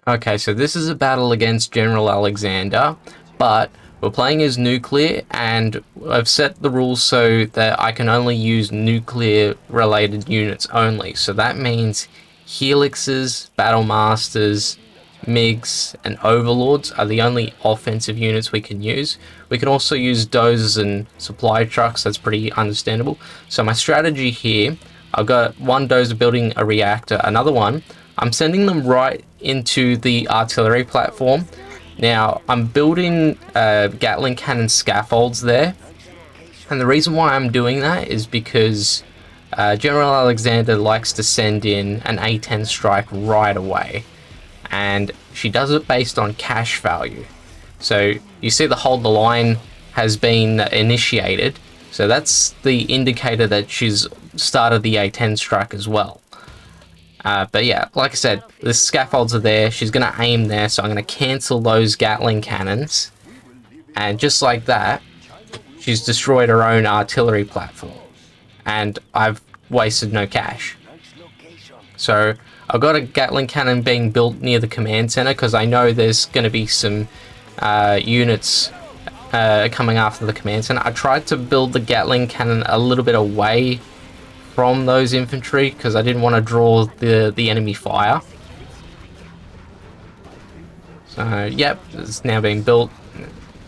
Okay, so this is a battle against General Alexander, but we're playing as nuclear, and I've set the rules so that I can only use nuclear-related units only. So that means Helixes, Battle Masters, MiGs, and Overlords are the only offensive units we can use. We can also use dozers and supply trucks, that's pretty understandable. So my strategy here, I've got one dozer building a reactor, another one, I'm sending them right into the artillery platform. Now, I'm building Gatling cannon scaffolds there. And the reason why I'm doing that is because General Alexander likes to send in an A-10 strike right away. And she does it based on cash value. So you see the hold the line has been initiated. So that's the indicator that she's started the A-10 strike as well. But yeah, like I said, the scaffolds are there. She's going to aim there, so I'm going to cancel those Gatling cannons. And just like that, she's destroyed her own artillery platform. And I've wasted no cash. So I've got a Gatling cannon being built near the command center because I know there's going to be some units coming after the command center. I tried to build the Gatling cannon a little bit away from those infantry because I didn't want to draw the enemy fire. So yep, it's now being built.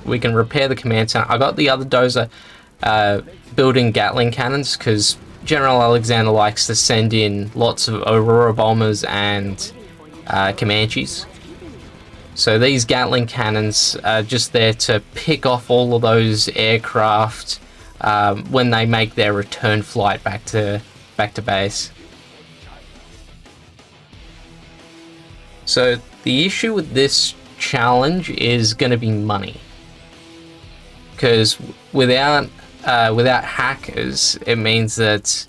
We can repair the command center. I got the other dozer building Gatling cannons because General Alexander likes to send in lots of Aurora bombers and Comanches. So these Gatling cannons are just there to pick off all of those aircraft when they make their return flight back to base. So the issue with this challenge is going to be money, because without hackers, it means that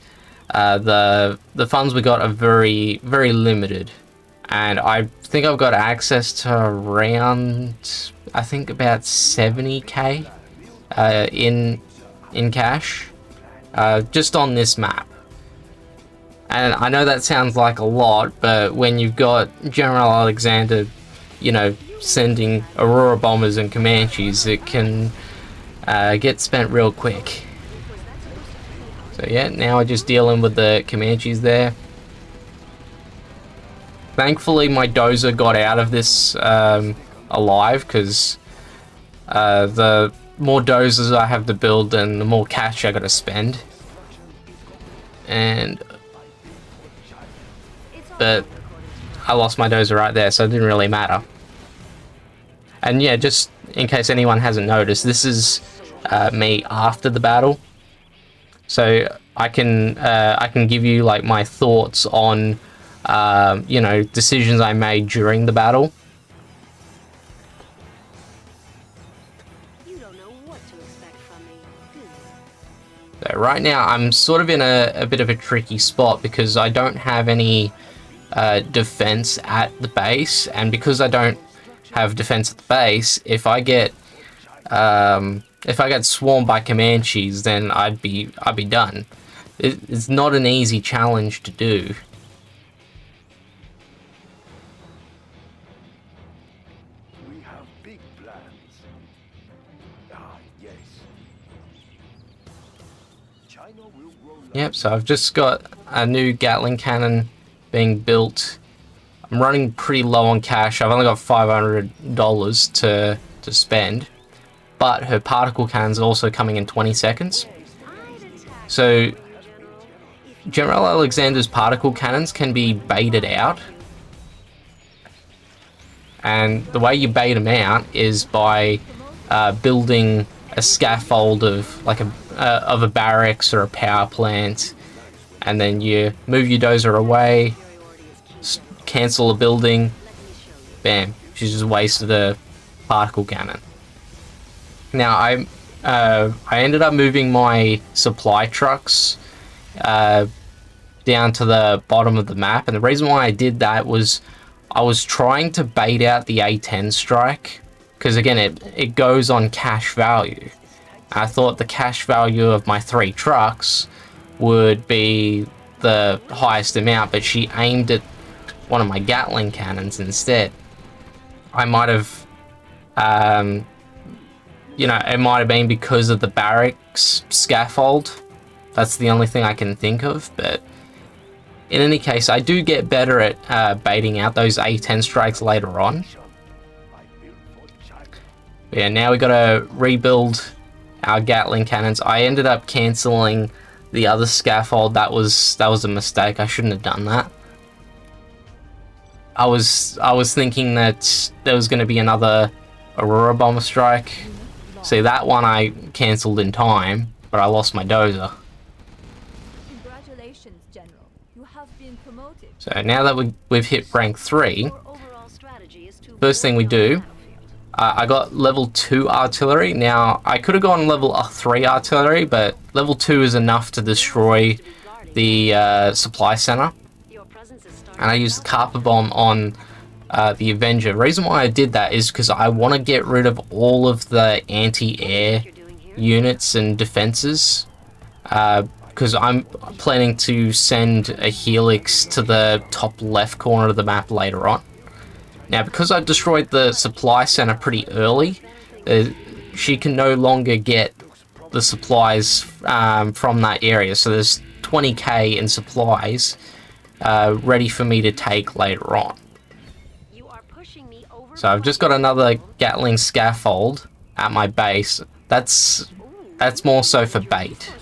the funds we got are very limited, and I think I've got access to around, I think about 70k in cash, just on this map. And I know that sounds like a lot, but when you've got General Alexander, you know, sending Aurora bombers and Comanches, it can get spent real quick. So yeah, now we're just dealing with the Comanches there. Thankfully my dozer got out of this alive, because the more dozers I have to build, and the more cash I gotta spend. But I lost my dozer right there, so it didn't really matter. And yeah, just in case anyone hasn't noticed, this is me after the battle. So I can give you like my thoughts on you know, decisions I made during the battle. So right now I'm sort of in a bit of a tricky spot because I don't have any defense at the base, and because I don't have defense at the base, if I get swarmed by Comanches, then I'd be done. It's not an easy challenge to do. We have big plans. Ah, yes. China will roll out. Yep, so I've just got a new Gatling cannon being built. I'm running pretty low on cash. I've only got $500 to spend, but her particle cannon's also coming in 20 seconds. So General Alexander's particle cannons can be baited out, and the way you bait them out is by building a scaffold of like a barracks or a power plant, and then you move your dozer away, cancel a building, bam, she's just wasted a particle cannon. Now I ended up moving my supply trucks down to the bottom of the map, and the reason why I did that was I was trying to bait out the A-10 strike, because again it goes on cash value. I thought the cash value of my 3 trucks would be the highest amount, but she aimed at one of my Gatling cannons instead. I might have, you know, it might have been because of the barracks scaffold. That's the only thing I can think of, but in any case, I do get better at baiting out those A10 strikes later on. But yeah, now we gotta rebuild our Gatling cannons. I ended up cancelling the other scaffold. That was a mistake. I shouldn't have done that. I was thinking that there was going to be another Aurora bomber strike. See, that one I cancelled in time, but I lost my dozer. Congratulations, General. You have been promoted. So now that we've hit rank 3, first thing we do, I got level 2 artillery. Now, I could have gone level 3 artillery, but level 2 is enough to destroy the supply center. And I used the Carper Bomb on the Avenger. The reason why I did that is because I want to get rid of all of the anti-air units and defenses. Because I'm planning to send a Helix to the top left corner of the map later on. Now, because I destroyed the supply center pretty early, she can no longer get the supplies from that area. So there's 20k in supplies ready for me to take later on. So I've just got another Gatling scaffold at my base. That's more so for bait.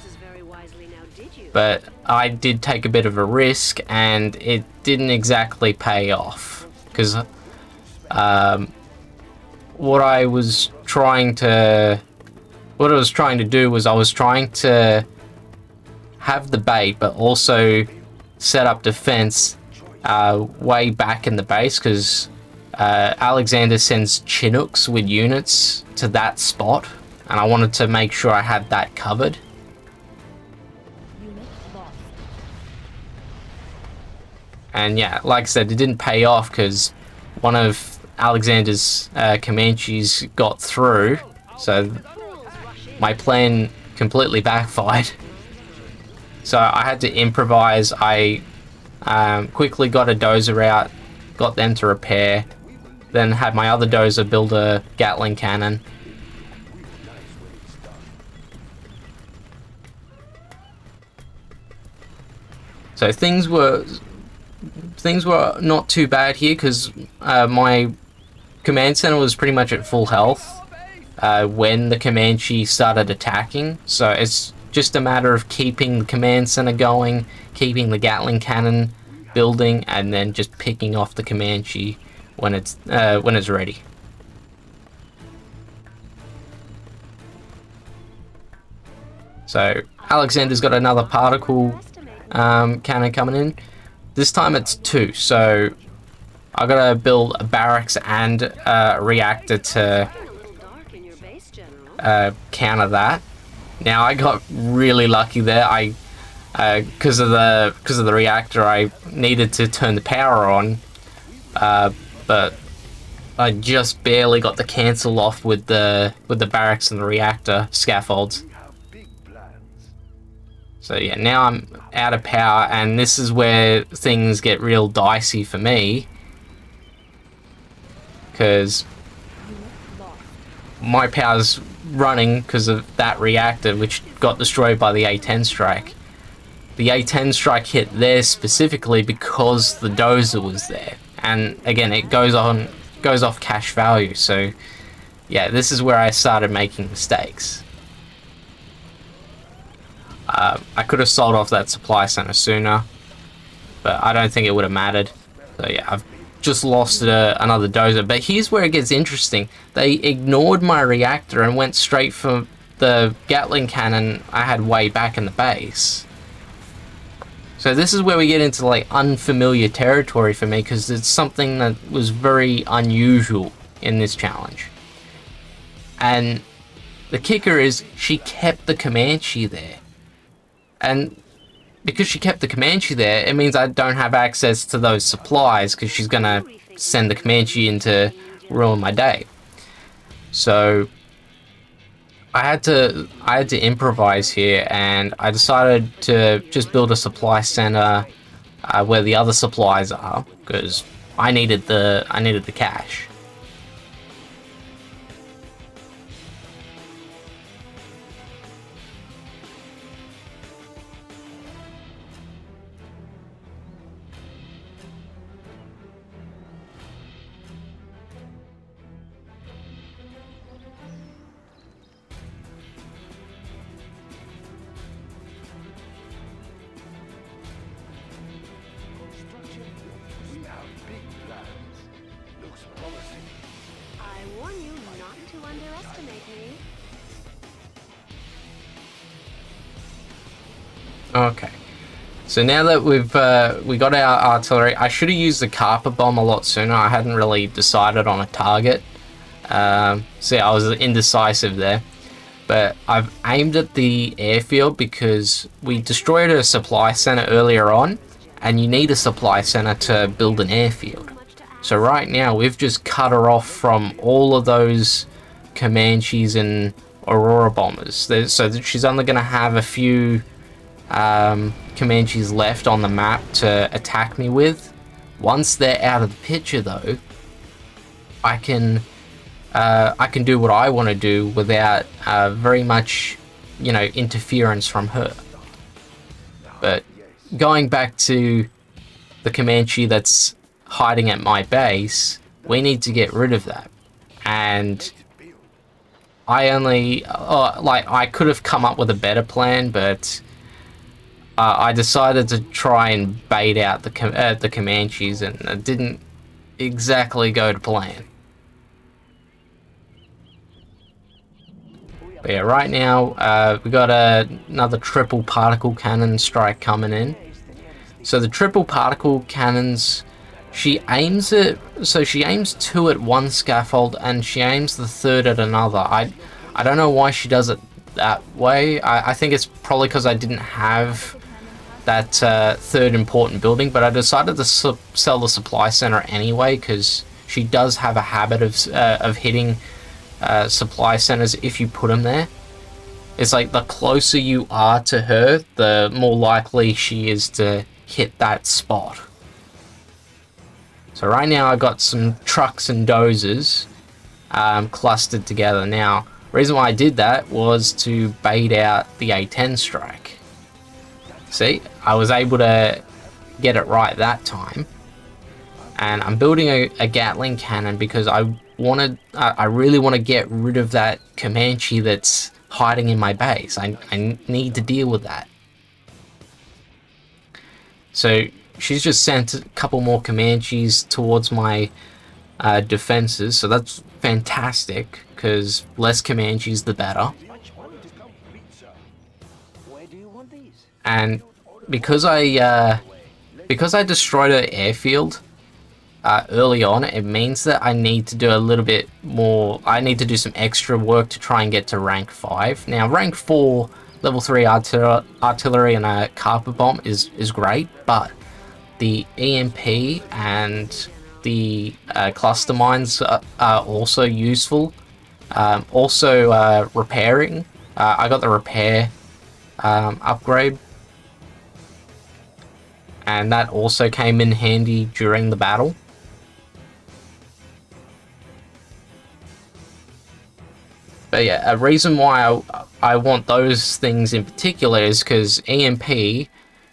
But I did take a bit of a risk, and it didn't exactly pay off. Because what I was trying to do was I was trying to have the bait, but also set up defense way back in the base, because Alexander sends Chinooks with units to that spot, and I wanted to make sure I had that covered. And yeah, like I said, it didn't pay off because one of Alexander's Comanches got through, so my plan completely backfired. So I had to improvise. I quickly got a dozer out, got them to repair, then had my other dozer build a Gatling cannon. So things were not too bad here, because my command center was pretty much at full health when the Comanche started attacking. So it's just a matter of keeping the command center going, keeping the Gatling cannon building, and then just picking off the Comanche when it's ready. So Alexander's got another particle cannon coming in. This time it's 2, so I gotta build a barracks and a reactor to counter that. Now I got really lucky there. Because of the reactor, I needed to turn the power on, but I just barely got the cancel off with the barracks and the reactor scaffolds. So yeah, now I'm out of power, and this is where things get real dicey for me, because my power's running because of that reactor, which got destroyed by the A10 strike. The A10 strike hit there specifically because the dozer was there, and again, it goes off cash value. So yeah, this is where I started making mistakes. I could have sold off that supply center sooner, but I don't think it would have mattered. So yeah, I've just lost another dozer. But here's where it gets interesting. They ignored my reactor and went straight for the Gatling cannon I had way back in the base. So this is where we get into like unfamiliar territory for me, because it's something that was very unusual in this challenge. And the kicker is she kept the Comanche there. And because she kept the Comanche there, it means I don't have access to those supplies, because she's going to send the Comanche in to ruin my day. So I had to improvise here, and I decided to just build a supply center where the other supplies are, because I needed the cash. warn you not to underestimate me. Okay. So now that we got our artillery, I should have used the carpet bomb a lot sooner. I hadn't really decided on a target. So yeah, I was indecisive there. But I've aimed at the airfield because we destroyed a supply center earlier on, and you need a supply center to build an airfield. So right now we've just cut her off from all of those Comanches and Aurora bombers. So that she's only going to have a few Comanches left on the map to attack me with. Once they're out of the picture though, I can do what I want to do without very much, you know, interference from her. But going back to the Comanche that's hiding at my base, we need to get rid of that. And I only, I could have come up with a better plan, but I decided to try and bait out the Comanches, and it didn't exactly go to plan. But yeah, right now we got another triple particle cannon strike coming in. So the triple particle cannons, she aims two at one scaffold and she aims the third at another. I don't know why she does it that way. I think it's probably because I didn't have that third important building, but I decided to sell the supply center anyway because she does have a habit of hitting supply centers if you put them there. It's like the closer you are to her, the more likely she is to hit that spot. So right now I got some trucks and dozers clustered together. Now, the reason why I did that was to bait out the A10 strike. See, I was able to get it right that time. And I'm building a Gatling cannon because I really want to get rid of that Comanche that's hiding in my base. I need to deal with that. So she's just sent a couple more Comanches towards my defenses, so that's fantastic because less Comanches the better. And because I destroyed her airfield early on, it means that I need to do a little bit more. I need to do some extra work to try and get to rank 5. Now, rank 4, level 3 artillery and a carpet bomb is great, but the EMP and the cluster mines are also useful. Also, repairing. I got the repair upgrade, and that also came in handy during the battle. But yeah, a reason why I want those things in particular is because EMP,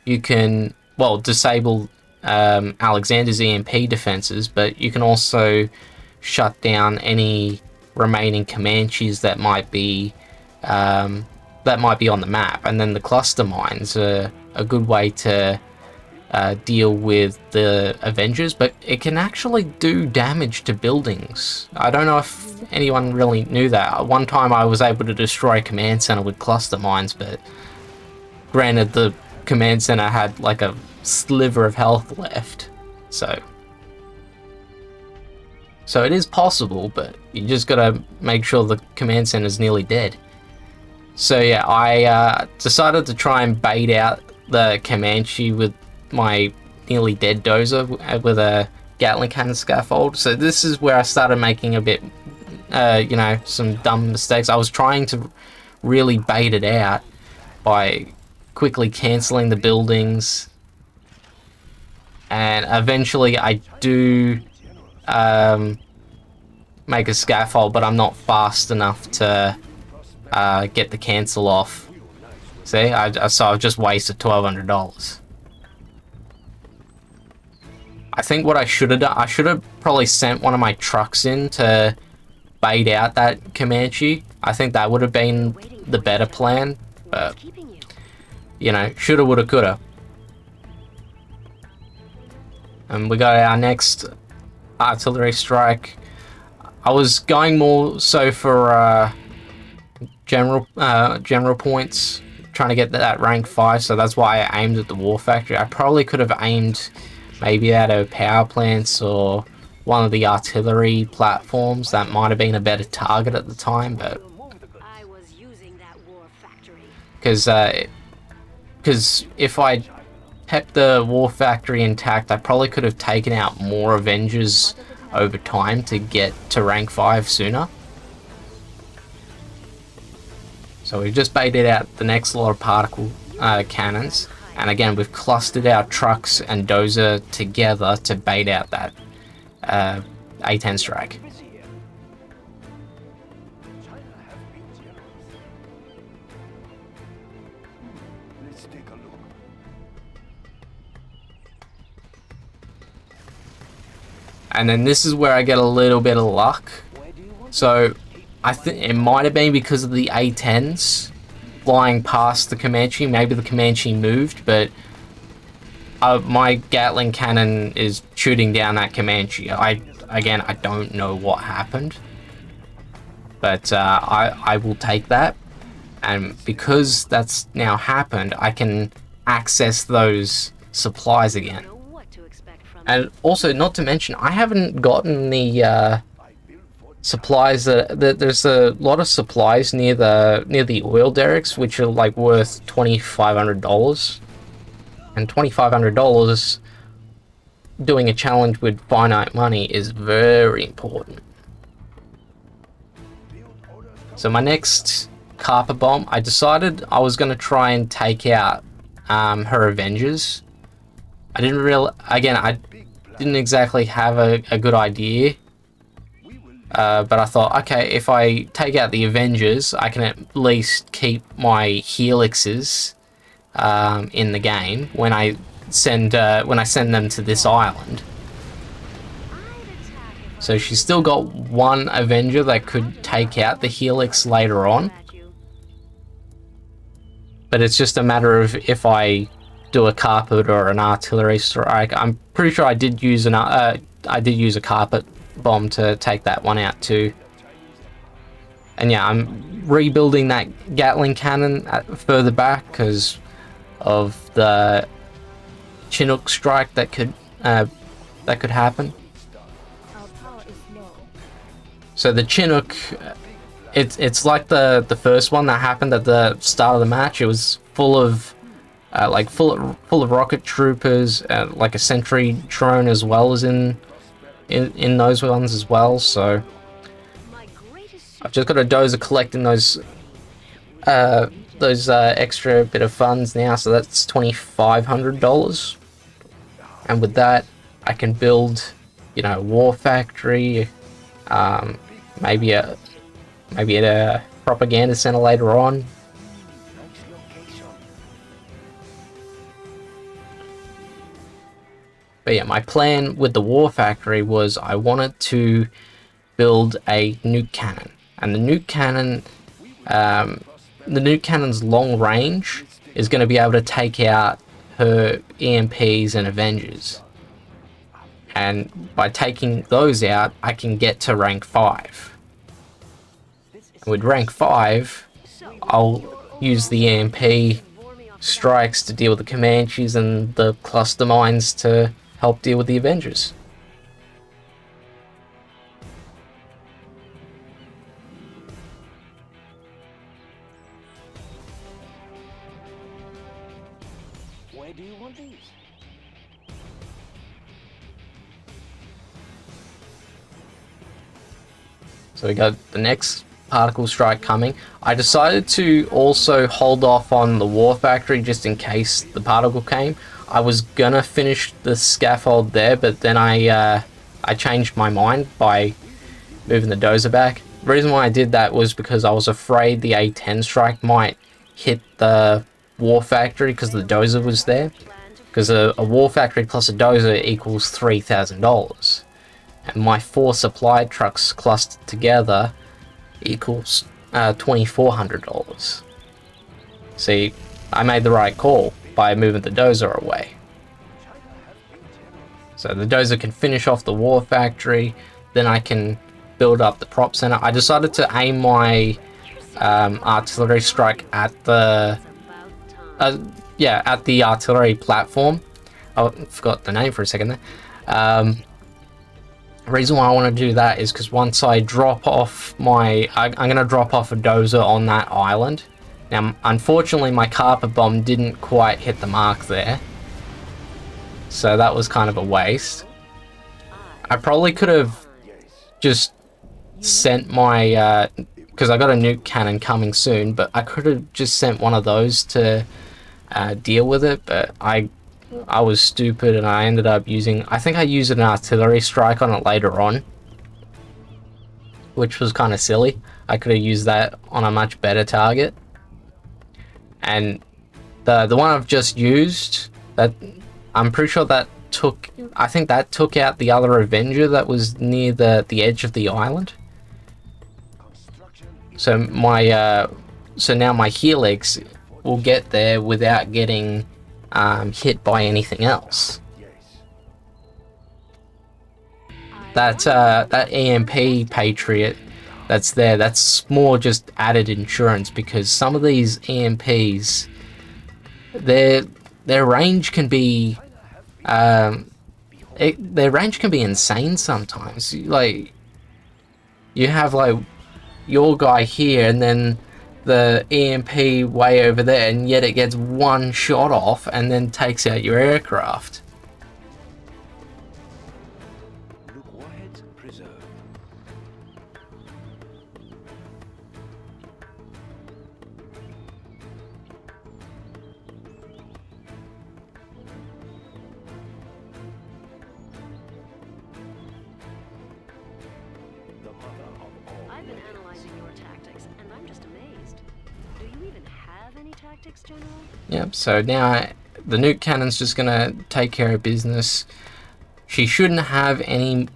you can, well, disable Alexander's EMP defenses, but you can also shut down any remaining Comanches that might be on the map. And then the cluster mines are a good way to deal with the Avengers, but it can actually do damage to buildings. I don't know if anyone really knew that. One time I was able to destroy a command center with cluster mines, but granted the command center had like a sliver of health left, so it is possible, but you just gotta make sure the command center is nearly dead. So yeah, I decided to try and bait out the Comanche with my nearly dead dozer with a Gatling cannon scaffold. So this is where I started making a bit, some dumb mistakes. I was trying to really bait it out by quickly cancelling the buildings, and eventually I do make a scaffold, but I'm not fast enough to get the cancel off. See, so I've just wasted $1,200. I think what I should have done, I should have probably sent one of my trucks in to bait out that Comanche. I think that would have been the better plan, but, you know, shoulda, woulda, coulda. And we got our next artillery strike. I was going more so for general points, trying to get that rank 5, so that's why I aimed at the war factory. I probably could have aimed maybe at a power plants or one of the artillery platforms. That might have been a better target at the time, but I was using that war factory. because if I kept the war factory intact, I probably could have taken out more Avengers over time to get to rank 5 sooner. So we've just baited out the next lot of particle cannons, and again we've clustered our trucks and dozer together to bait out that A10 strike. Busy here. China have been generous. Let's take a look. And then this is where I get a little bit of luck. So I think it might have been because of the A10s flying past the Comanche. Maybe the Comanche moved, but my Gatling cannon is shooting down that Comanche. I don't know what happened, but I will take that. And because that's now happened, I can access those supplies again. Know what to expect from And also, not to mention, I haven't gotten the supplies there's a lot of supplies near the oil derricks, which are like worth $2,500, and $2,500 doing a challenge with finite money is very important. So my next carpet bomb, I decided I was going to try and take out her Avengers. I didn't exactly have a good idea. But I thought, okay, if I take out the Avengers, I can at least keep my Helixes in the game when I send them to this island. So she's still got one Avenger that could take out the Helix later on, but it's just a matter of if I do a carpet or an artillery strike. I'm pretty sure I did use a carpet bomb to take that one out too. And yeah, I'm rebuilding that Gatling cannon further back because of the Chinook strike that could happen. Our power is low. So the Chinook, it's like the first one that happened at the start of the match. It was full of full of rocket troopers, like a sentry drone as well as in those ones as well. So I've just got a dozer collecting those extra bit of funds now, so that's $2,500, and with that I can build, a war factory, maybe a propaganda center later on. But yeah, my plan with the war factory was I wanted to build a nuke cannon, and the nuke cannon's long range is going to be able to take out her EMPs and Avengers. And by taking those out, I can get to rank 5. And with rank 5, I'll use the EMP strikes to deal with the Comanches and the cluster mines to help deal with the Avengers. Where do you want these? So we got the next particle strike coming. I decided to also hold off on the war factory just in case the particle came. I was gonna finish the scaffold there, but then I changed my mind by moving the dozer back. The reason why I did that was because I was afraid the A10 strike might hit the war factory because the dozer was there. Because a war factory plus a dozer equals $3,000. And my 4 supply trucks clustered together equals $2,400. See, I made the right call by moving the dozer away. So the dozer can finish off the war factory, then I can build up the prop center, I decided to aim my artillery strike at the at the artillery platform. I forgot the name for a second there. The reason why I want to do that is because once I drop off I'm going to drop off a dozer on that island. Now, unfortunately, my carpet bomb didn't quite hit the mark there, so that was kind of a waste. I probably could have just sent my, because I got a nuke cannon coming soon, but I could have just sent one of those to deal with it, but I was stupid and I ended up using, I think I used an artillery strike on it later on, which was kind of silly. I could have used that on a much better target. And the one I've just used, that I'm pretty sure that I think that took out the other Avenger that was near the edge of the island. So so now my Helix will get there without getting hit by anything else. That EMP Patriot that's there, that's more just added insurance, because some of these EMPs, their range can be insane sometimes. Like, you have like your guy here and then the EMP way over there, and yet it gets one shot off and then takes out your aircraft. Warheads preserved. The mother of all. I've been analyzing your tactics, and I'm just amazed. Do you even have any tactics, General? Yep, so now the nuke cannon's just gonna take care of business. She shouldn't have any,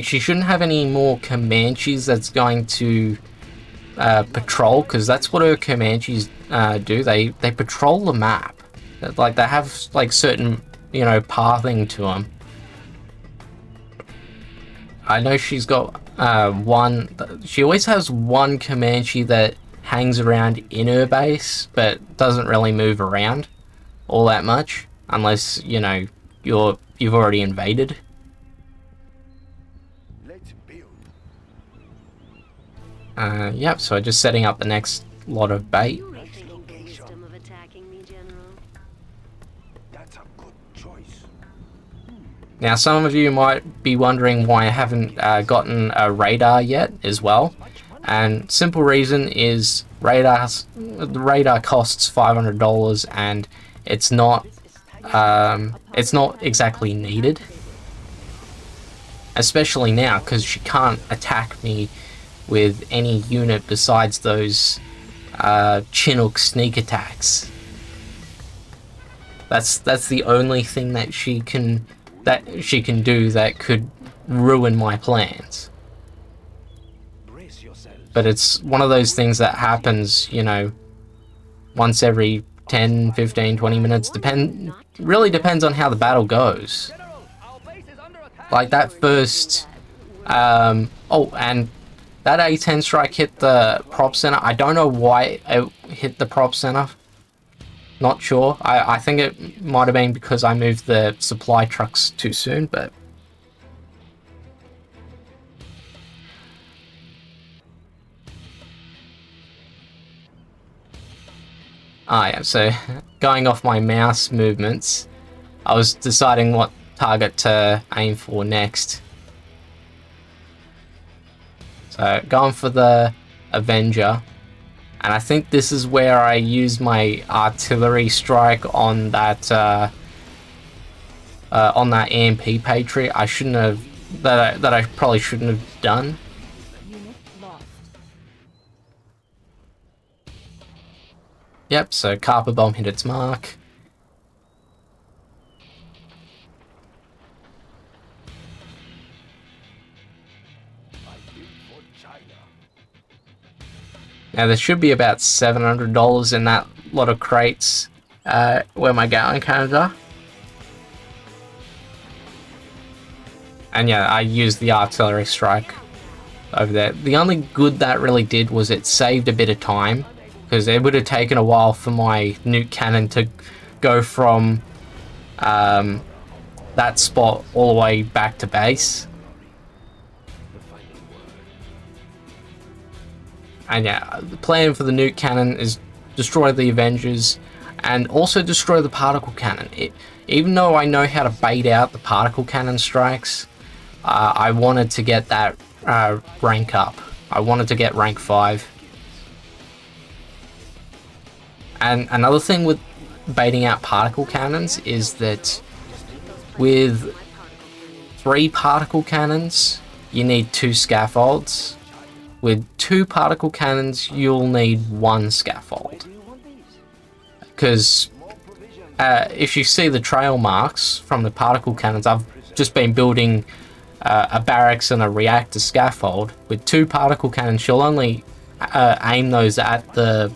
she shouldn't have any more Comanches that's going to patrol, because that's what her Comanches do. They patrol the map. Like, they have like certain, pathing to them. I know she's got she always has one Comanche that hangs around in her base, but doesn't really move around all that much, unless, you've already invaded. Let's build. Yep, so just setting up the next lot of bait. You rethinking the wisdom of attacking me, General? That's a good choice. Now, some of you might be wondering why I haven't gotten a radar yet as well. And simple reason is the radar costs $500, and it's not exactly needed, especially now, because she can't attack me with any unit besides those Chinook sneak attacks. That's the only thing that she can do that could ruin my plans. Brace yourselves. But it's one of those things that happens, once every 10, 15, 20 minutes. Really depends on how the battle goes. Like that first... and that A-10 strike hit the prop center. I don't know why it hit the prop center. Not sure. I think it might have been because I moved the supply trucks too soon, but... yeah, so going off my mouse movements, I was deciding what target to aim for next. So going for the Avenger, and I think this is where I use my artillery strike on that EMP Patriot. I shouldn't have, that I probably shouldn't have done. Unit lost. Yep, so carpet bomb hit its mark. Now there should be about $700 in that lot of crates where my Gatling cannons are. And yeah, I used the artillery strike over there. The only good that really did was it saved a bit of time, because it would have taken a while for my nuke cannon to go from that spot all the way back to base. And yeah, the plan for the nuke cannon is destroy the Avengers and also destroy the particle cannon. Even though I know how to bait out the particle cannon strikes, I wanted to get that rank up. I wanted to get rank 5. And another thing with baiting out particle cannons is that with 3 particle cannons, you need 2 scaffolds. With 2 particle cannons, you'll need 1 scaffold. Because if you see the trail marks from the particle cannons, I've just been building a barracks and a reactor scaffold. With 2 particle cannons, you'll only aim those at the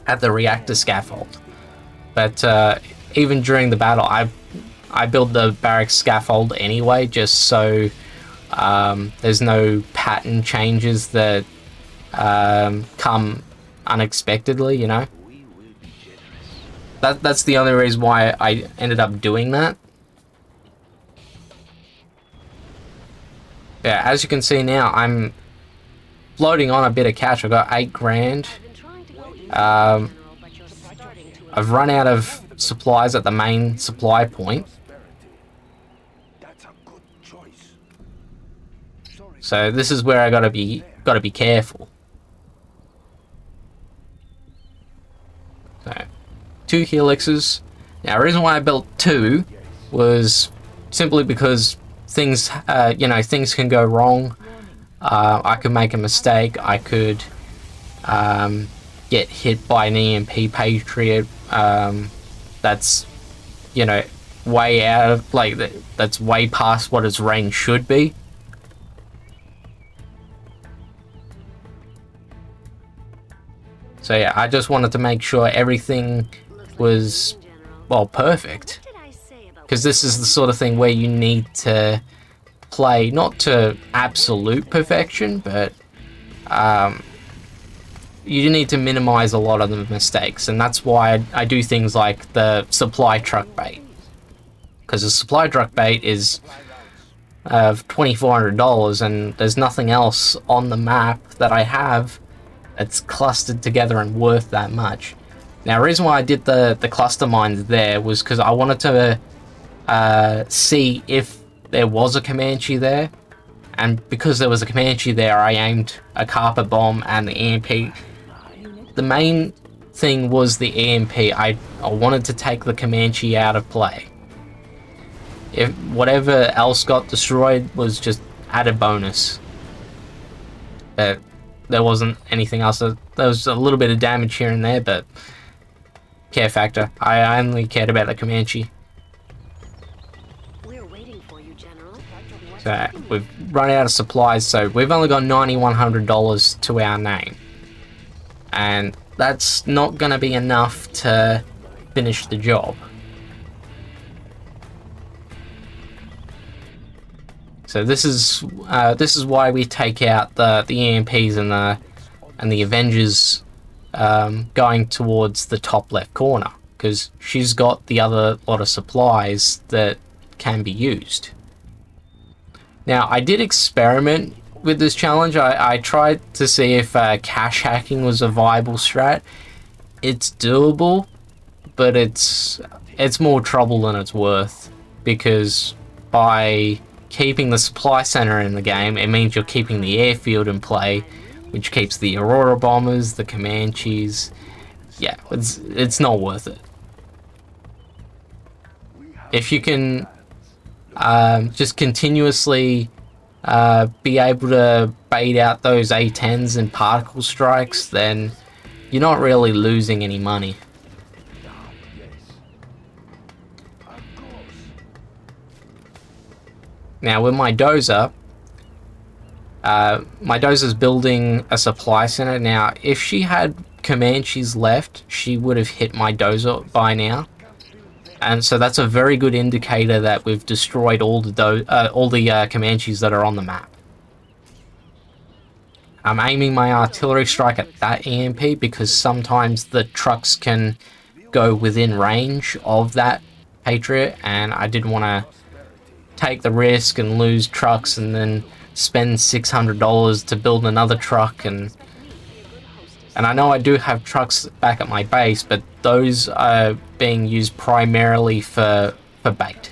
reactor scaffold. But even during the battle, I build the barracks scaffold anyway, just so there's no pattern changes that come unexpectedly, you know. That's the only reason why I ended up doing that. Yeah, as you can see now, I'm floating on a bit of cash. I got 8 grand. I've run out of supplies at the main supply point. So this is where I gotta be careful. So 2 helixes. Now, the reason why I built 2 was simply because things, things can go wrong. I could make a mistake. I could get hit by an EMP Patriot. That's, way out of, that's way past what its range should be. So yeah, I just wanted to make sure everything was, well, perfect. Because this is the sort of thing where you need to play, not to absolute perfection, but you need to minimize a lot of the mistakes. And that's why I do things like the supply truck bait. Because the supply truck bait is $2,400, and there's nothing else on the map that I have that's clustered together and worth that much. Now, the reason why I did the cluster mines there was because I wanted to see if there was a Comanche there, and because there was a Comanche there, I aimed a carpet bomb and the EMP. The main thing was the EMP. I wanted to take the Comanche out of play. If whatever else got destroyed was just added bonus. There wasn't anything else. There was a little bit of damage here and there, but care factor. I only cared about the Comanche. We're waiting for you, General. So we've run out of supplies, so we've only got $9,100 to our name. And that's not going to be enough to finish the job. So this is why we take out the EMPs and the Avengers going towards the top left corner, because she's got the other lot of supplies that can be used. Now, I did experiment with this challenge. I tried to see if cache hacking was a viable strat. It's doable, but it's more trouble than it's worth, because by keeping the supply center in the game, it means you're keeping the airfield in play, which keeps the Aurora bombers, the Comanches. Yeah, it's not worth it. If you can just continuously be able to bait out those A10s and particle strikes, then you're not really losing any money. Now with my dozer, my dozer's building a supply center. Now, if she had Comanches left, she would have hit my dozer by now. And so that's a very good indicator that we've destroyed all the Comanches that are on the map. I'm aiming my artillery strike at that EMP because sometimes the trucks can go within range of that Patriot, and I didn't want to take the risk and lose trucks and then spend $600 to build another truck. And I know I do have trucks back at my base, but those are being used primarily for bait.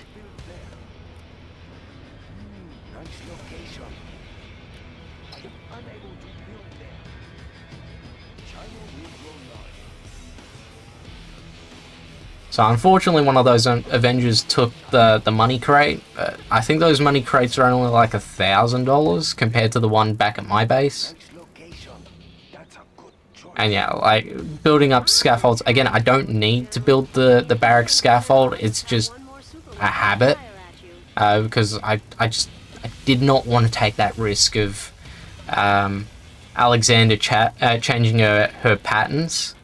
Nice location. Unable to build there. China will grow large. So unfortunately one of those Avengers took the money crate, but I think those money crates are only like $1,000 compared to the one back at my base. Nice location. That's a good choice. And yeah, like building up scaffolds, again, I don't need to build the barracks scaffold, it's just a habit, because I did not want to take that risk of Alexander changing her patterns.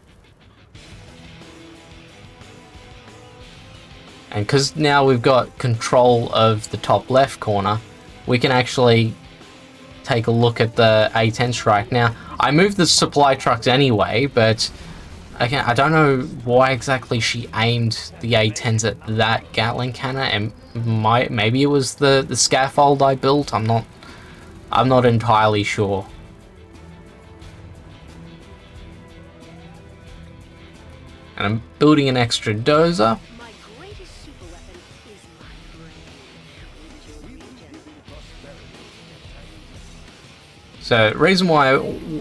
And because now we've got control of the top left corner, we can actually take a look at the A10 strike. Now, I moved the supply trucks anyway, but again, I don't know why exactly she aimed the A10s at that Gatling cannon, and maybe it was the scaffold I built. I'm not entirely sure. And I'm building an extra dozer. My greatest super weapon is my brain. So the reason why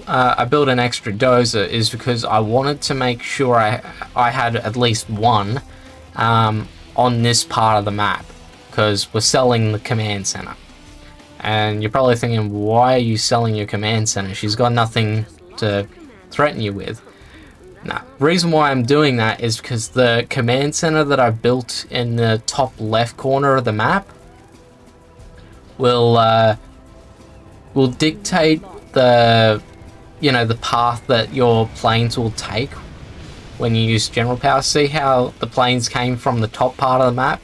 I built an extra dozer is because I wanted to make sure I had at least one on this part of the map, because we're selling the command center. And you're probably thinking, why are you selling your command center? She's got nothing to threaten you with. Now, the reason why I'm doing that is because the command center that I built in the top left corner of the map will dictate the path that your planes will take when you use general power. See how the planes came from the top part of the map?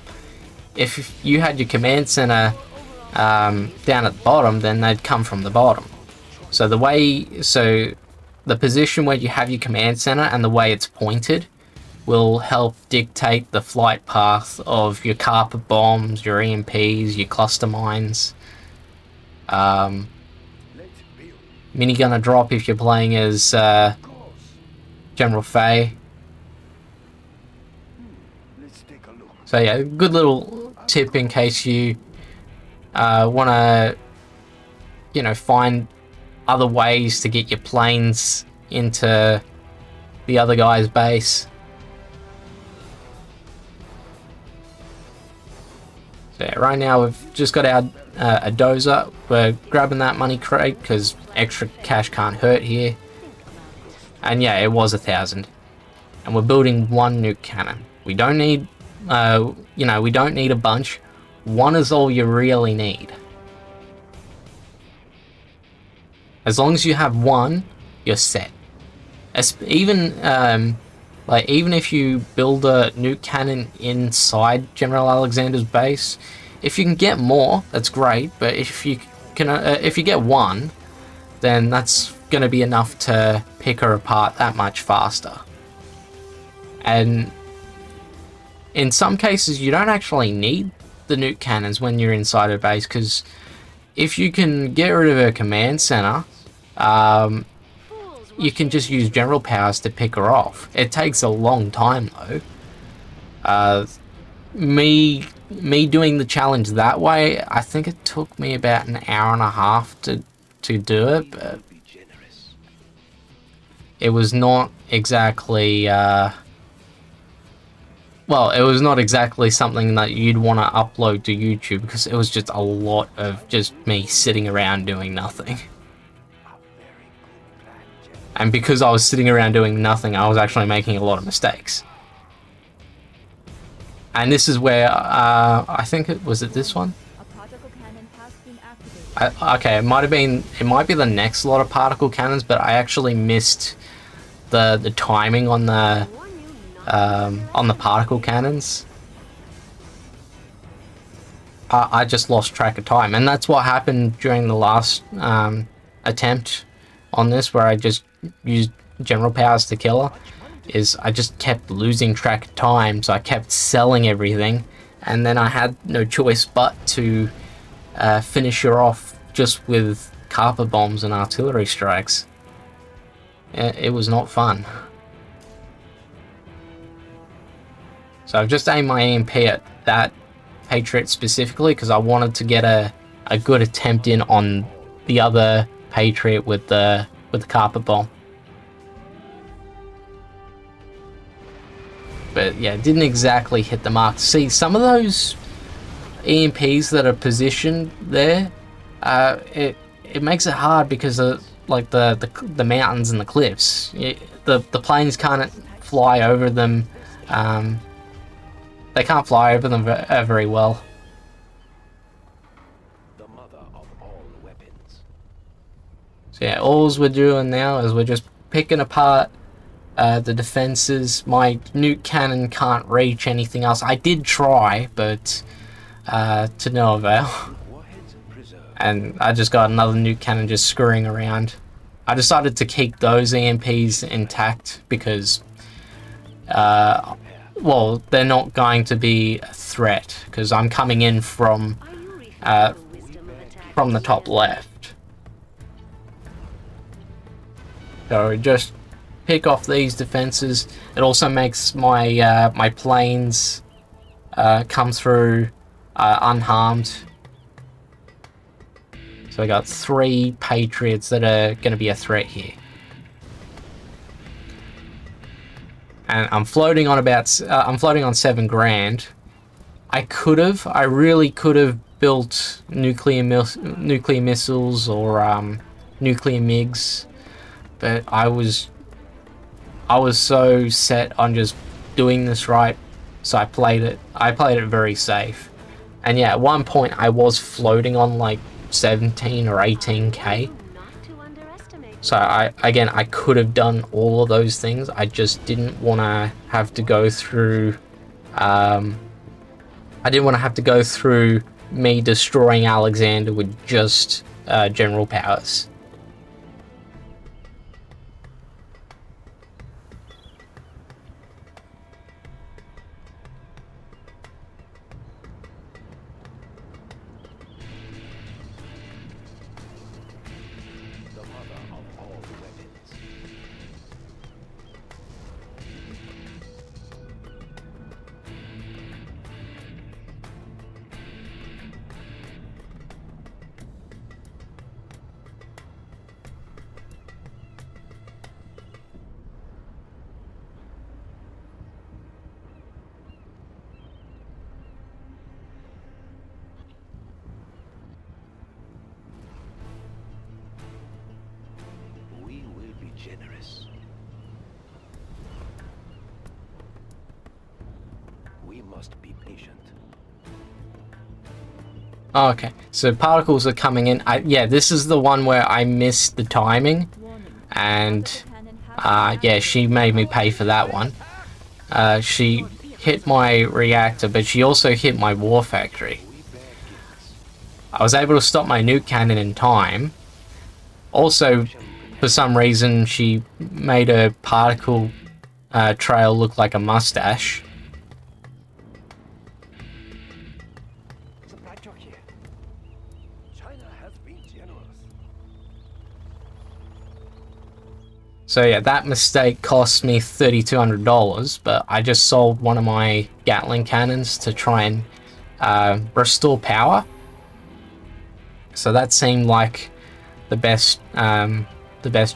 If you had your command center down at the bottom, then they'd come from the bottom. So the position where you have your command center and the way it's pointed will help dictate the flight path of your carpet bombs, your EMPs, your cluster mines. Let's build. Minigunner drop if you're playing as General Fay. Let's take a look. So yeah, good little tip in case you want to, find other ways to get your planes into the other guy's base. So yeah, right now we've just got our a dozer. We're grabbing that money crate because extra cash can't hurt here. And yeah, it was 1,000. And we're building one nuke cannon. We don't need, we don't need a bunch. One is all you really need. As long as you have one, you're set. Even if you build a nuke cannon inside General Alexander's base, if you can get more, that's great. But if you get one, then that's going to be enough to pick her apart that much faster. And in some cases, you don't actually need the nuke cannons when you're inside a base, because if you can get rid of her command center, you can just use general powers to pick her off. It takes a long time though. Me doing the challenge that way, I think it took me about an hour and a half to do it, but Be generous. it was not exactly it was not exactly something that you'd want to upload to YouTube, because it was just a lot of just me sitting around doing nothing. A very good plan, General. And because I was sitting around doing nothing, I was actually making a lot of mistakes. And this is where I think was it this one? A particle cannon has been activated. Okay, it might be the next lot of particle cannons, but I actually missed the timing on the particle cannons. I just lost track of time, and that's what happened during the last attempt on this, where I just used general powers to kill her, is I just kept losing track of time, so I kept selling everything, and then I had no choice but to finish her off just with carpet bombs and artillery strikes. It was not fun. So I've just aimed my EMP at that Patriot specifically because I wanted to get a good attempt in on the other Patriot with the carpet bomb. But yeah, it didn't exactly hit the mark. See, some of those EMPs that are positioned there, it makes it hard because of like the mountains and the cliffs. The planes can't fly over them. They can't fly over them very well. The mother of all weapons. So yeah, all we're doing now is we're just picking apart the defenses. My nuke cannon can't reach anything else. I did try, but to no avail. Warheads preserved. And I just got another nuke cannon just scurrying around. I decided to keep those EMPs intact because, well, they're not going to be a threat because I'm coming in from Are you refilling the wisdom of the top left. So just pick off these defenses. It also makes my my planes come through unharmed. So I got 3 Patriots that are going to be a threat here. And I'm floating on about I'm floating on 7 grand. I really could have built nuclear missiles or nuclear MiGs, but I was so set on just doing this right, so I played it very safe. And yeah, at one point I was floating on like 17 or 18k. not to underestimate? So I could have done all of those things. I just didn't want to have to go through I didn't want to have to go through me destroying Alexander with just general powers. The mother of all weapons. We will be generous. We must be patient. Oh, okay, so particles are coming in. Yeah, this is the one where I missed the timing, Warning. and Cannon has been yeah, she made me pay for that one. She hit my reactor, but she also hit my war factory. I was able to stop my nuke cannon in time. Also, for some reason, she made a particle trail look like a mustache. Supply truck here. China has been generous. So yeah, that mistake cost me $3,200, but I just sold one of my Gatling cannons to try and restore power. So that seemed like the best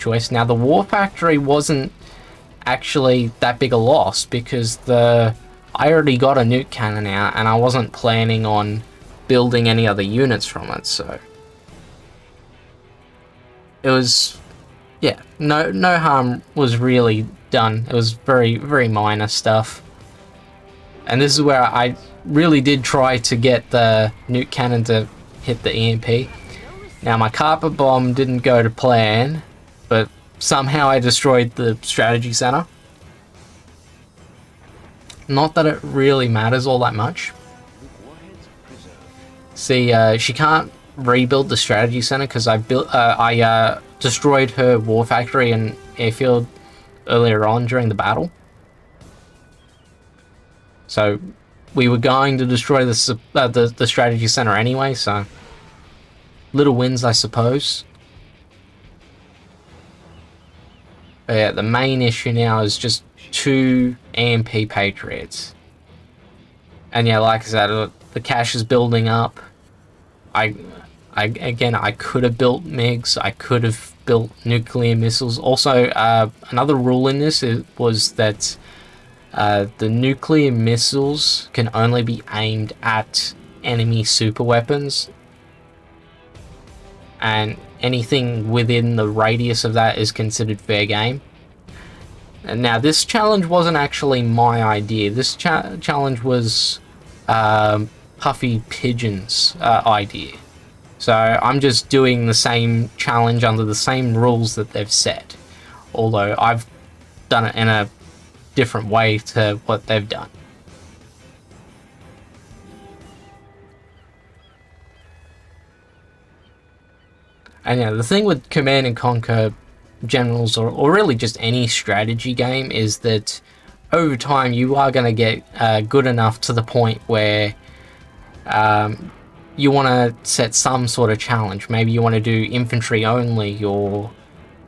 choice. Now the war factory wasn't actually that big a loss because I already got a nuke cannon out and I wasn't planning on building any other units from it, so it was, yeah, no harm was really done. It was very, very minor stuff. And this is where I really did try to get the nuke cannon to hit the EMP. Now my carpet bomb didn't go to plan, but somehow I destroyed the strategy center. Not that it really matters all that much. Warheads preserved. See, she can't rebuild the strategy center because I destroyed her war factory and airfield earlier on during the battle. So we were going to destroy the strategy center anyway, so little wins, I suppose. But yeah, the main issue now is just 2 AMP Patriots. And yeah, like I said, the cash is building up. Again, I could have built MiGs, I could have built nuclear missiles. Also, another rule in this was that the nuclear missiles can only be aimed at enemy super weapons, and anything within the radius of that is considered fair game. And now, this challenge wasn't actually my idea. This challenge was PuffyPigeon's idea. So I'm just doing the same challenge under the same rules that they've set, although I've done it in a different way to what they've done. And yeah, the thing with Command and Conquer Generals, or really just any strategy game, is that over time you are going to get good enough to the point where you want to set some sort of challenge. Maybe you want to do infantry only or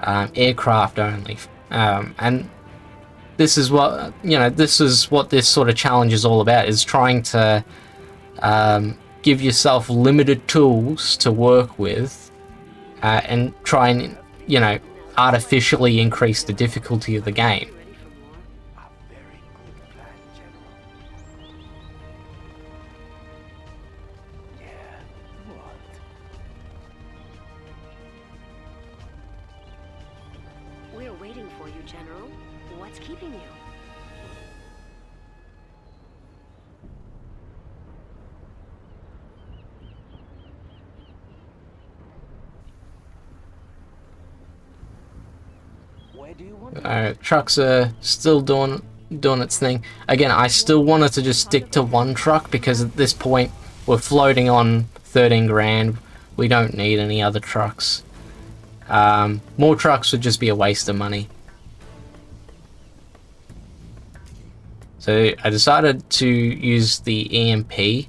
aircraft only, and this is what this sort of challenge is all about, is trying to give yourself limited tools to work with and try and artificially increase the difficulty of the game. Ready for more? A very good plan, General. Yeah, what? We're waiting for you, General. What's keeping you? Where do you want Trucks are still doing its thing. Again, I still wanted to just stick to one truck because at this point we're floating on 13 grand. We don't need any other trucks. More trucks would just be a waste of money. So I decided to use the EMP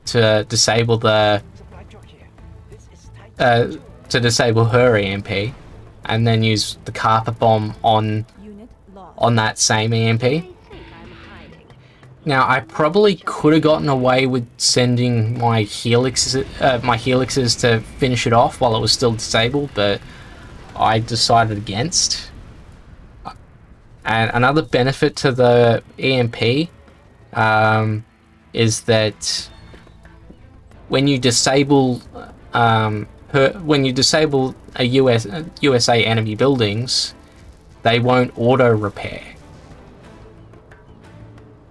to disable supply truck here? This is tight. to disable her EMP, and then use the carpet bomb on Unit lost. that same EMP. They think I'm hiding. Now, I probably could have gotten away with sending my helixes to finish it off while it was still disabled, but I decided against. And another benefit to the EMP is that when you disable a USA enemy buildings, they won't auto repair.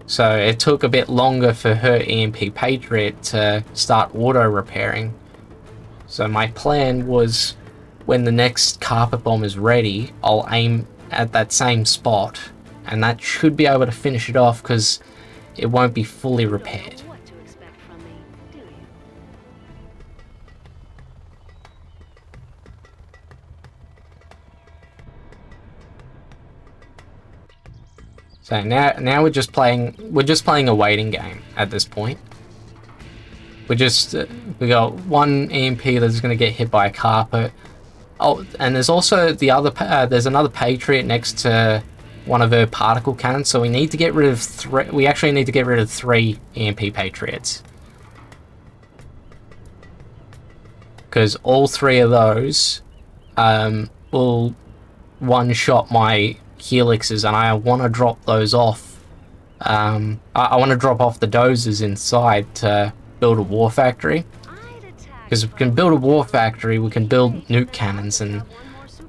So it took a bit longer for her EMP Patriot to start auto repairing. So my plan was, when the next carpet bomb is ready, I'll aim at that same spot, and that should be able to finish it off because it won't be fully repaired. Don't know what to expect from me, do you? So now we're just playing a waiting game at this point. We got one EMP that's going to get hit by a carpet. Oh, and there's also there's another Patriot next to one of her particle cannons, so we need to get rid of three. We actually need to get rid of 3 EMP Patriots, because all 3 of those will one-shot my helixes, and I want to drop those off. I want to drop off the dozers inside to build a war factory. Because if we can build a war factory, we can build nuke cannons, and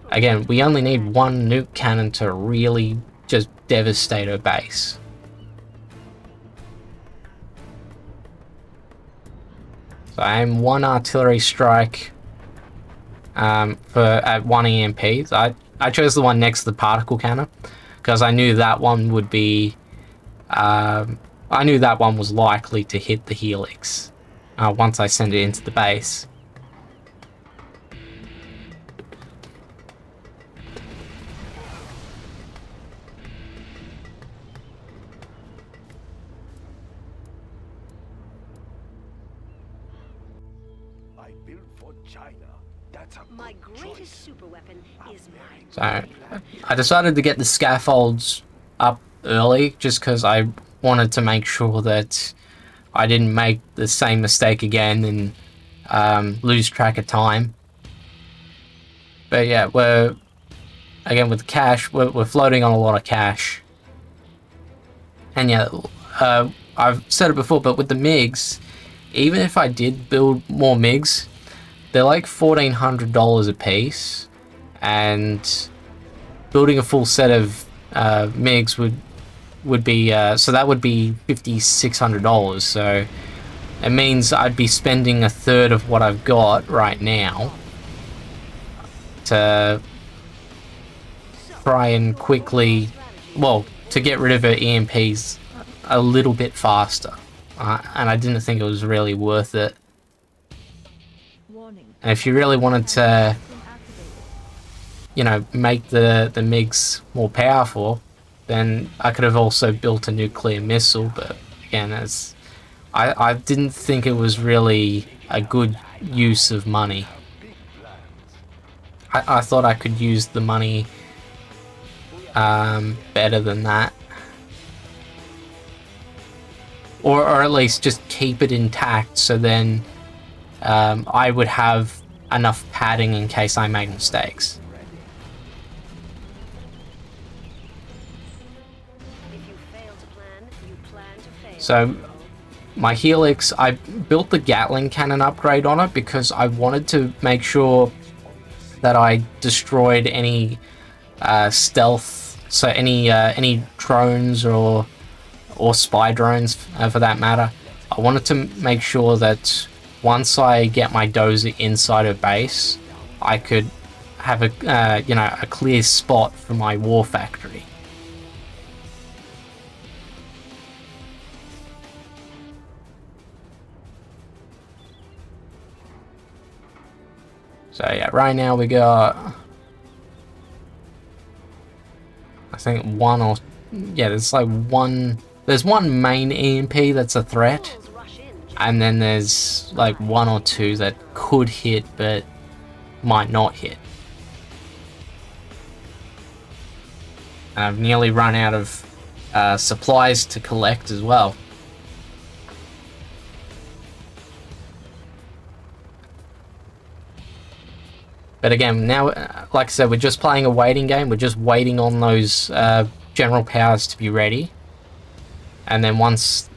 again, we only need 1 nuke cannon to really just devastate her base. So I aim 1 artillery strike at 1 EMP. So I chose the one next to the particle cannon because I knew that one would be. I knew that one was likely to hit the helix once I send it into the base. built for China. That's a My good greatest choice. super weapon is mine. So I decided to get the scaffolds up early just because I wanted to make sure that I didn't make the same mistake again and lose track of time. But yeah, again with cash, we're floating on a lot of cash. And yeah, I've said it before, but with the MiGs, even if I did build more MiGs, they're like $1,400 a piece, and building a full set of MiGs would be so that would be $5,600. So it means I'd be spending a third of what I've got right now to try and quickly, well, to get rid of her EMPs a little bit faster. And I didn't think it was really worth it. Warning. And if you really wanted to, Has been activated. you know, make the MiGs more powerful, then I could have also built a nuclear missile. But again, I didn't think it was really a good use of money. I thought I could use the money better than that. Or at least just keep it intact, so then I would have enough padding in case I make mistakes. If you fail to plan, you plan to fail. So my Helix, I built the Gatling cannon upgrade on it because I wanted to make sure that I destroyed any stealth, so any drones or spy drones for that matter. I wanted to make sure that once I get my dozer inside her base, I could have a you know, a clear spot for my war factory. So yeah, right now we got, I think there's like there's one main EMP that's a threat, Rush in. and then there's like one or two that could hit but might not hit. And I've nearly run out of supplies to collect as well. But again, now, like I said, we're just playing a waiting game. We're just waiting on those general powers to be ready. And then once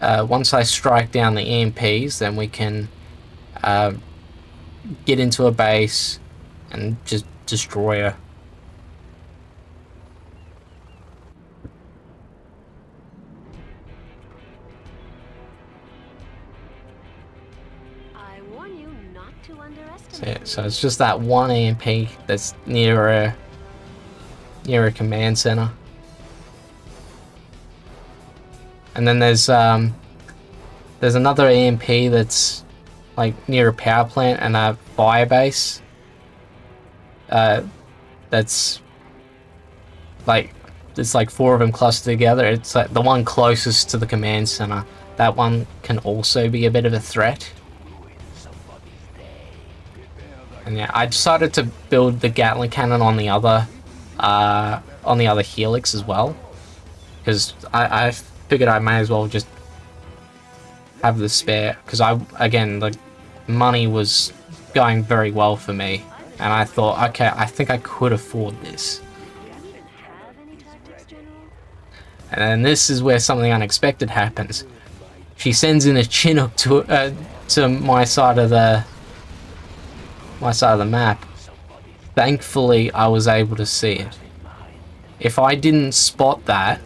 I strike down the EMPs, then we can get into a base and just destroy her. I warn you not to underestimate. So it's just that one EMP that's near a command center. And then there's another EMP that's like near a power plant and a fire base. That's like, it's like four of them clustered together. It's like the one closest to the command center. That one can also be a bit of a threat. And yeah, I decided to build the Gatling cannon on the other Helix as well, because I figured I may as well just have the spare, because again, the money was going very well for me, and I thought, okay, I think I could afford this. Do you even have any tactics, General? And then this is where something unexpected happens. She sends in a Chinook to my side of the map. Thankfully, I was able to see it. If I didn't spot that,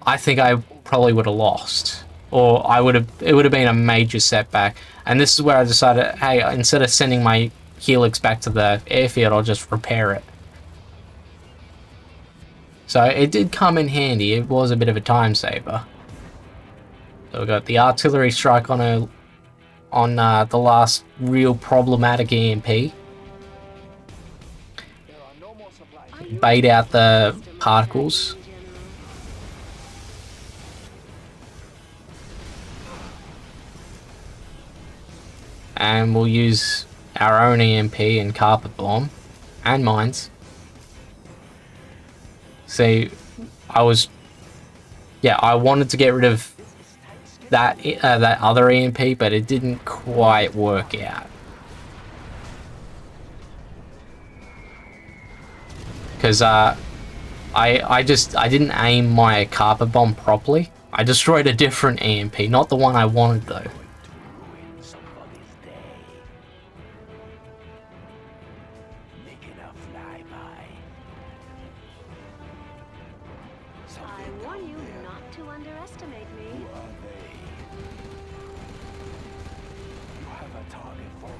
I think I probably would have lost, or it would have been a major setback. And this is where I decided, hey, instead of sending my Helix back to the airfield, I'll just repair it. So it did come in handy. It was a bit of a time saver. So we got the artillery strike on the last real problematic EMP. Bait out the particles. and we'll use our own EMP and carpet bomb and mines. See, I wanted to get rid of that that other EMP, but it didn't quite work out. Because I didn't aim my carpet bomb properly. I destroyed a different EMP, not the one I wanted though. I warn you not to underestimate me.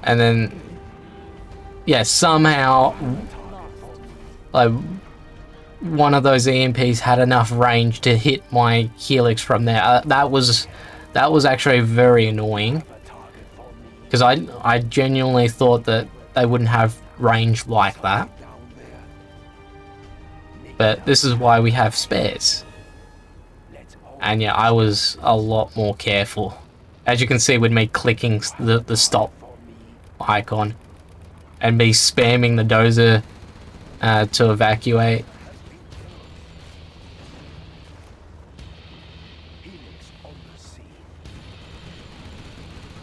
And then, yeah, somehow, like, one of those EMPs had enough range to hit my Helix from there. That was actually very annoying, because I genuinely thought that they wouldn't have range like that. But this is why we have spares. And yeah, I was a lot more careful. As you can see with me clicking the stop icon and me spamming the dozer to evacuate.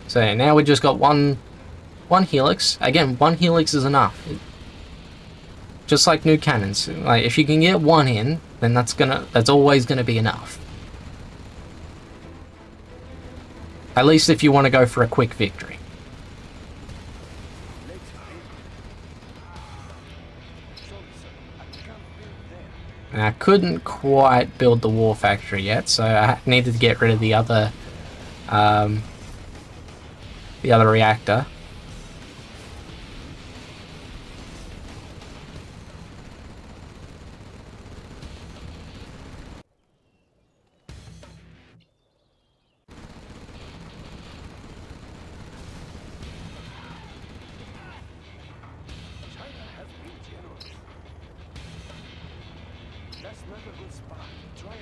So now we just got one Helix. Again, one Helix is enough. Just like new cannons. Like, if you can get one in, then that's always gonna be enough. At least if you want to go for a quick victory. And I couldn't quite build the war factory yet, so I needed to get rid of the other reactor.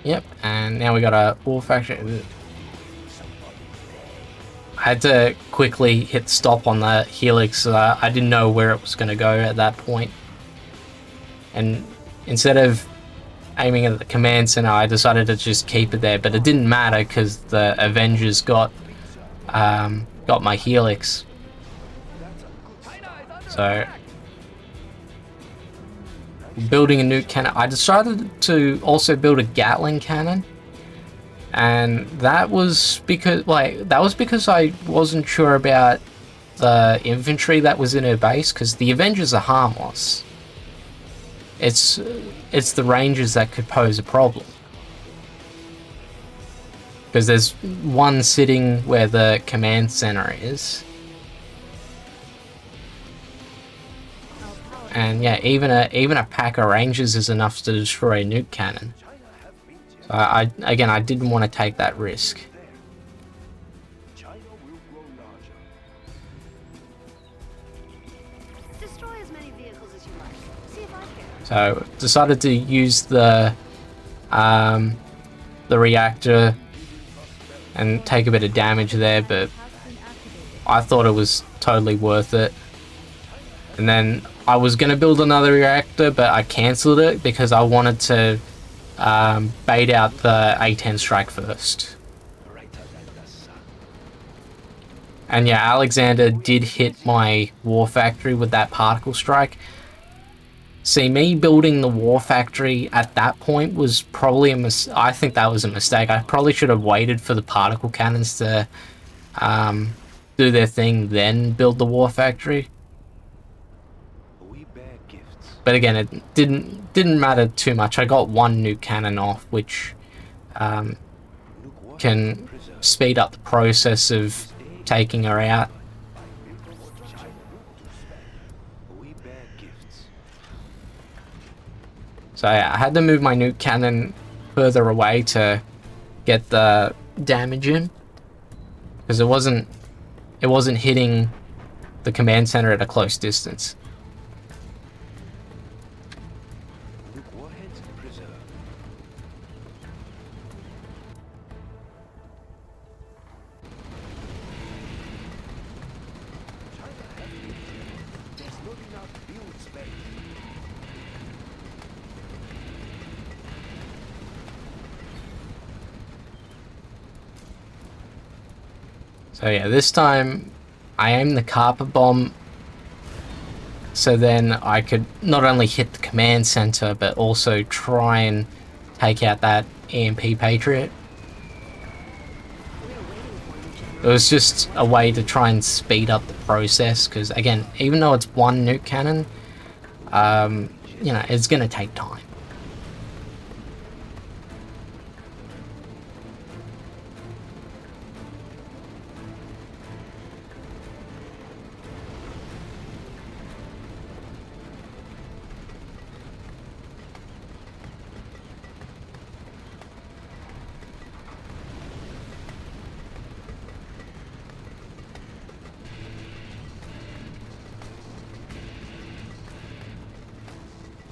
Yep, and now we got a war factory. I had to quickly hit stop on the Helix. I didn't know where it was going to go at that point. And instead of aiming at the command center, I decided to just keep it there. But it didn't matter because the Avengers got my Helix. So building a nuke cannon. I decided to also build a Gatling cannon, and that was because I wasn't sure about the infantry that was in her base, because the Avengers are harmless. It's the Rangers that could pose a problem, because there's one sitting where the command center is. And yeah, even a pack of Rangers is enough to destroy a nuke cannon. So I didn't want to take that risk. Destroy as many vehicles as you like. See if I care. So decided to use the reactor and take a bit of damage there, but I thought it was totally worth it. And then I was going to build another reactor, but I cancelled it because I wanted to bait out the A-10 strike first. And yeah, Alexander did hit my war factory with that particle strike. See, me building the war factory at that point was probably I think that was a mistake. I probably should have waited for the particle cannons to do their thing, then build the war factory. But again, it didn't matter too much. I got one nuke cannon off, which can speed up the process of taking her out. So yeah, I had to move my nuke cannon further away to get the damage in, because it wasn't hitting the command center at a close distance. So yeah, this time I aimed the carpet bomb so then I could not only hit the command center but also try and take out that EMP Patriot. It was just a way to try and speed up the process because, again, even though it's one nuke cannon, you know, it's going to take time.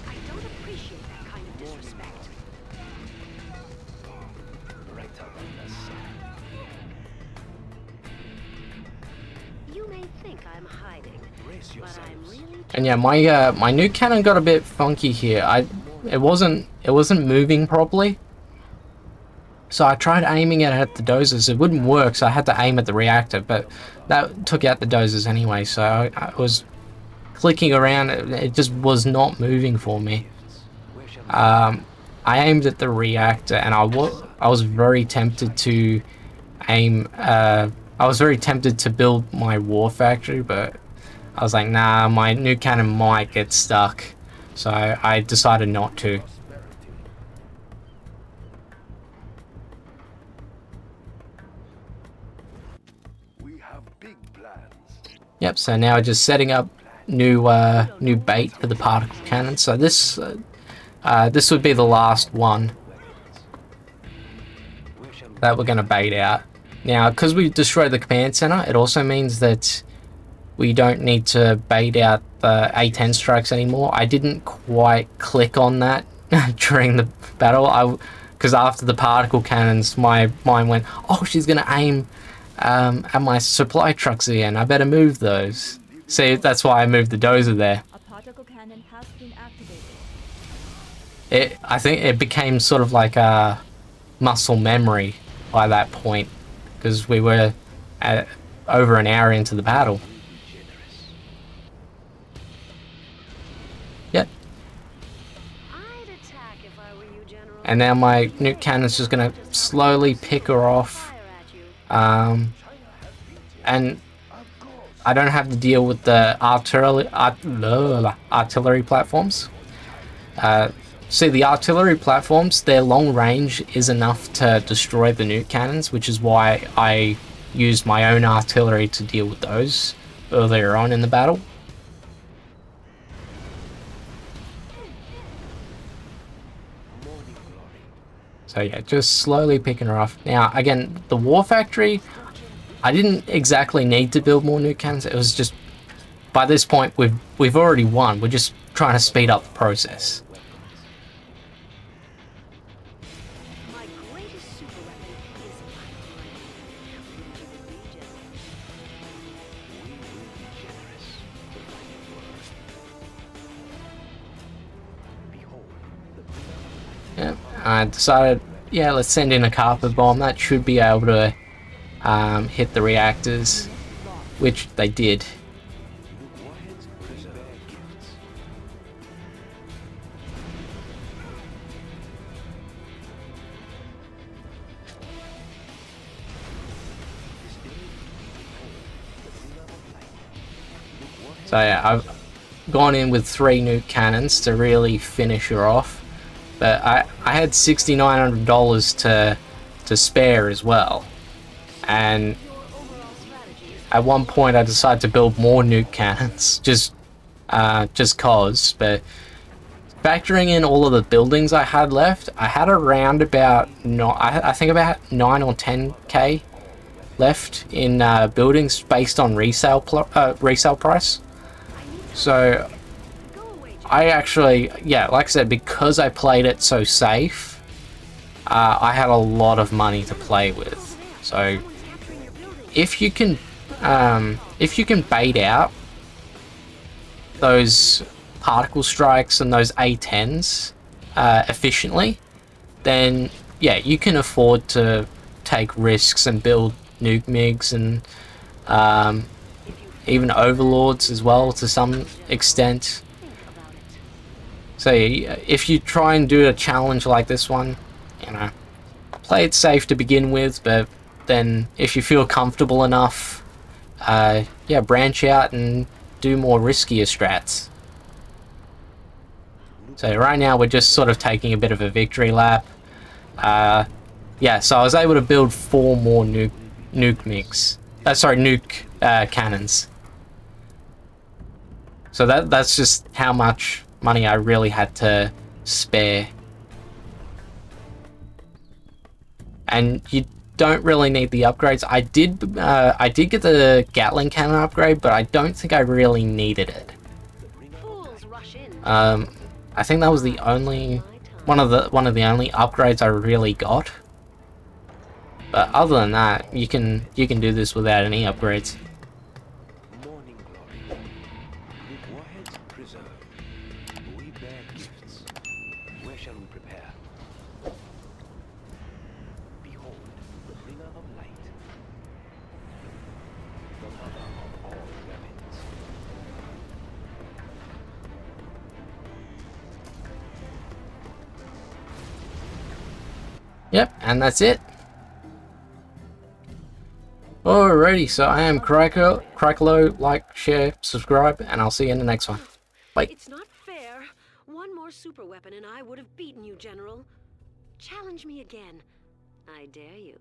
I don't appreciate that kind of disrespect. Right around the side. You may think I'm hiding, Brace but I'm yourselves. really And yeah, my nuke cannon got a bit funky here. It wasn't moving properly. So I tried aiming it at the dozers. It wouldn't work, so I had to aim at the reactor, but that took out the dozers anyway. So I was clicking around. It just was not moving for me. Where shall we I aimed at the reactor, and I was very tempted to aim. I was very tempted to build my war factory, but I was like, nah, my nuke cannon might get stuck. So I decided not to. prosperity? We have big plans. Yep. So now just setting up new bait for the particle cannon. So this would be the last one Where shall we that we're gonna bait out. Now, because we destroyed the command center, it also means that we don't need to bait out the A-10 strikes anymore. I didn't quite click on that during the battle. Because after the particle cannons, my mind went, oh, she's gonna aim at my supply trucks again. I better move those. See, that's why I moved the dozer there. A particle cannon has been activated. I think it became sort of like a muscle memory by that point, because we were over an hour into the battle. Yep. I'd attack if I were you, General. And now my nuke cannon's just gonna slowly pick her off. Fire at you. And I don't have to deal with the artillery platforms. See, the artillery platforms, their long range is enough to destroy the nuke cannons, which is why I used my own artillery to deal with those earlier on in the battle. morning glory? So yeah, just slowly picking her off. Now, again, the war factory, I didn't exactly need to build more nuke cannons. It was just, by this point, we've already won. We're just trying to speed up the process. My greatest super weapon is my brain. We will be generous. We will be generous to find your worst. Behold, the pillar of light. Yeah, I decided, yeah, let's send in a carpet bomb. That should be able to hit the reactors, which they did. Nuke warheads preserve gifts. This day, behold, the pillar of light. Nuke warheads So yeah, I've gone in with 3 nuke cannons to really finish her off, but I had $6,900 to spare as well, and at one point I decided to build more nuke cannons just cause. But factoring in all of the buildings I had left, I had around about I think about 9 or 10k left in buildings based on resale price. So I actually, yeah, like I said, because I played it so safe, I had a lot of money to play with. So if you can bait out those particle strikes and those A10s efficiently, then yeah, you can afford to take risks and build nuke MiGs and even overlords as well to some extent. Think about it. So if you try and do a challenge like this one, you know, play it safe to begin with, but then if you feel comfortable enough, yeah, branch out and do more riskier strats. So right now we're just sort of taking a bit of a victory lap. Yeah, so I was able to build 4 more nuke MiGs. Nuke cannons. So that's just how much money I really had to spare. And you don't really need the upgrades. I did get the Gatling cannon upgrade, but I don't think I really needed it. Fools rush in. I think that was the only one of the only upgrades I really got. But other than that, you can do this without any upgrades. Morning glory. With warheads preserved, we bear gifts. Where shall we prepare? Behold, the bringer of light. The mother of all weapons. Yep, and that's it. Alrighty, so I am Cracklo, like, share, subscribe, and I'll see you in the next one. Bye. It's not fair. One more super weapon and I would have beaten you, General. Challenge me again. I dare you.